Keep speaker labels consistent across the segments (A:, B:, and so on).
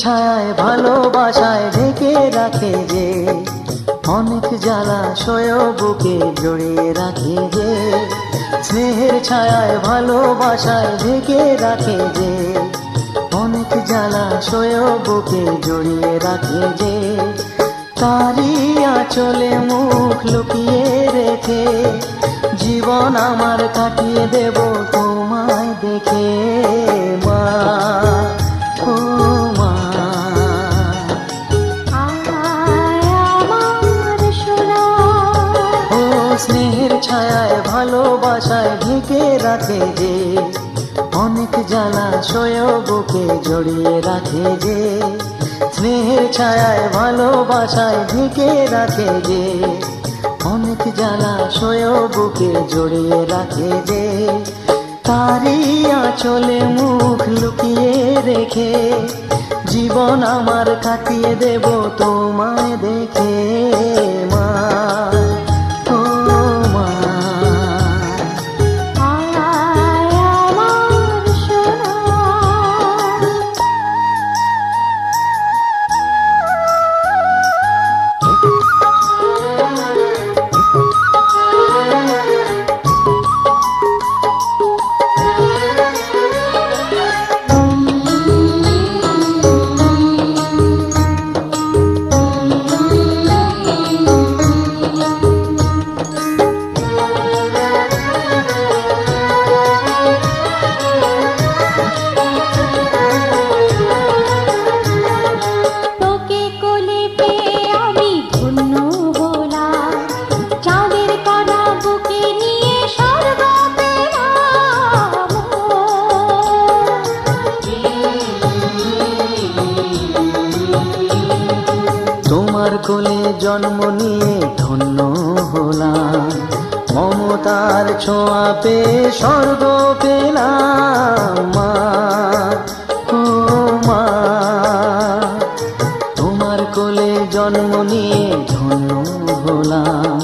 A: ছায়ায় ভালোবাসায় ঢেকে রাখে যে, অনেক জ্বালাশয় বুকে জড়িয়ে রাখে যে। স্নেহের ছায়ায় ভালোবাসায় ঢেকে রাখে যে, অনেক জ্বালাশয় বুকে জড়িয়ে রাখে যে। তারই আঁচলে মুখ লুকিয়ে রেখে জীবন আমার কাটিয়ে দেব তোমায় দেখে। মা, ও মা, ও স্নেহের ছায়ায় ভালোবাসায় ঢেকে রাখে যে, অনেক জ্বালাশয় বুকে জড়িয়ে রাখে যে। স্নেহের ছায়ায় ভালোবাসায় ঢেকে রাখে যে, অনেক জ্বালাশয় বুকে জড়িয়ে রাখে যে। তারই আঁচলে মুখ লুকিয়ে রেখে জীবন আমার কাটিয়ে দেব তোমায় দেখে। মা, ও মা, তোমার কোলে জন্ম নিয়ে ধন্য হলাম, মমতার ছোঁয়া পেয়ে স্বর্গ পেলাম। মা, ও মা, তোমার কোলে জন্ম নিয়ে ধন্য হলাম,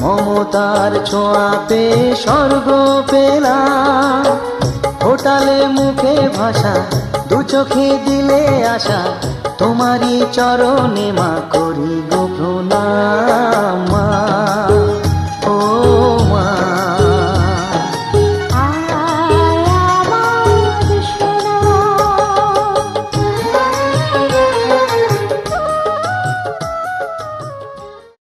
A: মমতার ছোঁয়া পেয়ে স্বর্গ পেলাম। ফোটালে মুখে ভাষা, দু চোখে দিলে আশা, তোমারই চরণে মা করি গো প্রণাম।